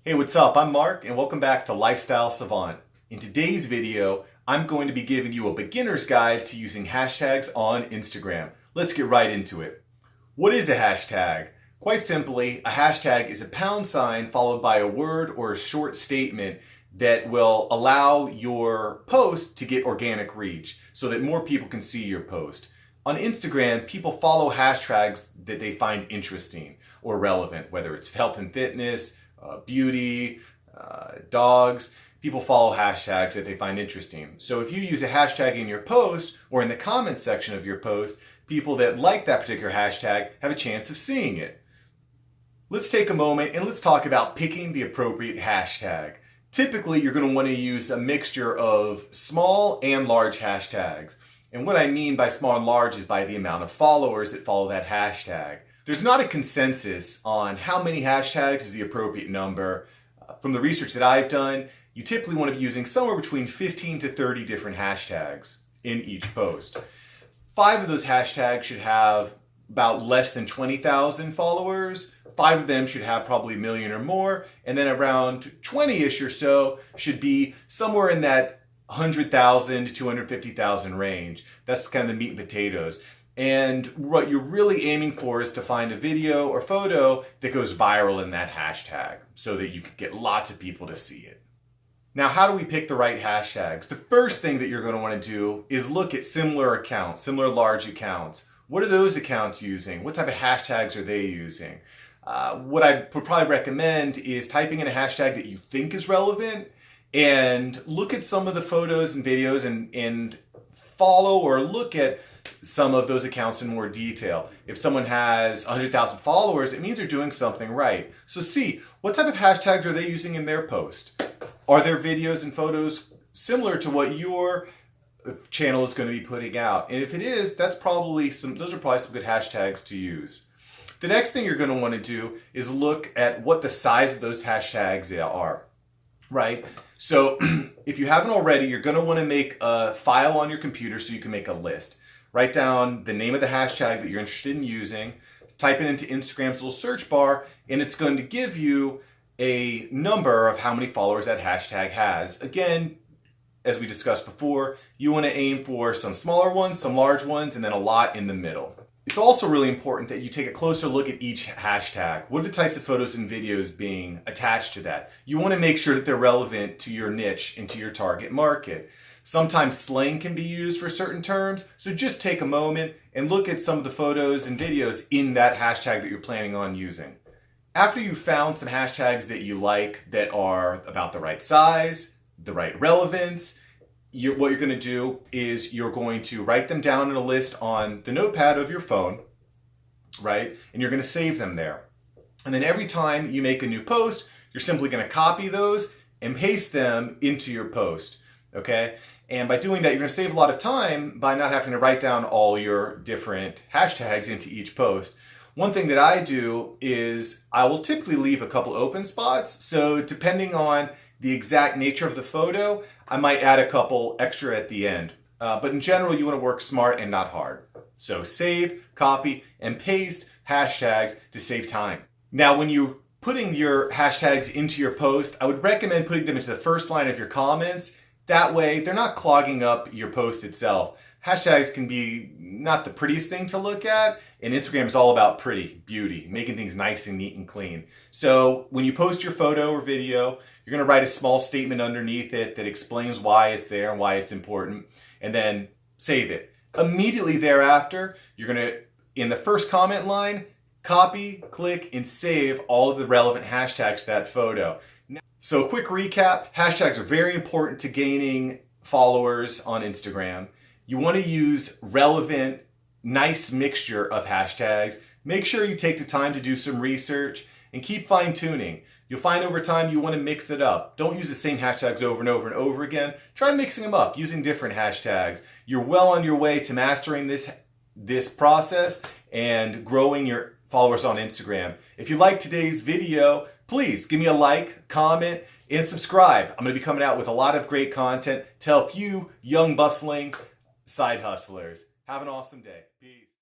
Hey, what's up? I'm Mark and welcome back to Lifestyle Savant. In today's video, I'm going to be giving you a beginner's guide to using hashtags on Instagram. Let's get right into it. What is a hashtag? Quite simply, a hashtag is a pound sign followed by a word or a short statement that will allow your post to get organic reach so that more people can see your post. On Instagram, people follow hashtags that they find interesting or relevant, whether it's health and fitness, beauty, dogs. People follow hashtags that they find interesting. So if you use a hashtag in your post or in the comments section of your post, people that like that particular hashtag have a chance of seeing it. Let's take a moment and let's talk about picking the appropriate hashtag. Typically, you're going to want to use a mixture of small and large hashtags. And what I mean by small and large is by the amount of followers that follow that hashtag. There's not a consensus on how many hashtags is the appropriate number. From the research that I've done, you typically want to be using somewhere between 15 to 30 different hashtags in each post. 5 of those hashtags should have about less than 20,000 followers. 5 of them should have probably a million or more. And then around 20-ish or so should be somewhere in that 100,000 to 250,000 range. That's kind of the meat and potatoes. And what you're really aiming for is to find a video or photo that goes viral in that hashtag so that you can get lots of people to see it. Now, how do we pick the right hashtags? The first thing that you're going to want to do is look at similar accounts, similar large accounts. What are those accounts using? What type of hashtags are they using? What I would probably recommend is typing in a hashtag that you think is relevant and look at some of the photos and videos and follow or look at some of those accounts in more detail. If someone has 100,000 followers, it means they're doing something right. So see, what type of hashtags are they using in their post? Are their videos and photos similar to what your channel is going to be putting out? And if it is, those are probably some good hashtags to use. The next thing you're going to want to do is look at what the size of those hashtags are, right? So if you haven't already, you're going to want to make a file on your computer so you can make a list. Write down the name of the hashtag that you're interested in using, type it into Instagram's little search bar, and it's going to give you a number of how many followers that hashtag has. Again, as we discussed before, you want to aim for some smaller ones, some large ones, and then a lot in the middle. It's also really important that you take a closer look at each hashtag. What are the types of photos and videos being attached to that? You want to make sure that they're relevant to your niche and to your target market. Sometimes slang can be used for certain terms, so just take a moment and look at some of the photos and videos in that hashtag that you're planning on using. After you've found some hashtags that you like that are about the right size, the right relevance, what you're going to do is you're going to write them down in a list on the notepad of your phone, right? And you're going to save them there. And then every time you make a new post, you're simply going to copy those and paste them into your post, okay? And by doing that, you're going to save a lot of time by not having to write down all your different hashtags into each post. One thing that I do is I will typically leave a couple open spots. So depending on the exact nature of the photo, I might add a couple extra at the end. But in general, you want to work smart and not hard. So save, copy, and paste hashtags to save time. Now, when you're putting your hashtags into your post, I would recommend putting them into the first line of your comments. That way, they're not clogging up your post itself. Hashtags can be not the prettiest thing to look at, and Instagram is all about pretty, beauty, making things nice and neat and clean. So when you post your photo or video, you're going to write a small statement underneath it that explains why it's there and why it's important, and then save it. Immediately thereafter, you're going to, in the first comment line, copy, click, and save all of the relevant hashtags to that photo. So quick recap, hashtags are very important to gaining followers on Instagram. You want to use relevant, nice mixture of hashtags. Make sure you take the time to do some research and keep fine-tuning. You'll find over time you want to mix it up. Don't use the same hashtags over and over and over again. Try mixing them up, using different hashtags. You're well on your way to mastering this process and growing your followers on Instagram. If you liked today's video, please give me a like, comment, and subscribe. I'm going to be coming out with a lot of great content to help you young bustling side hustlers. Have an awesome day. Peace.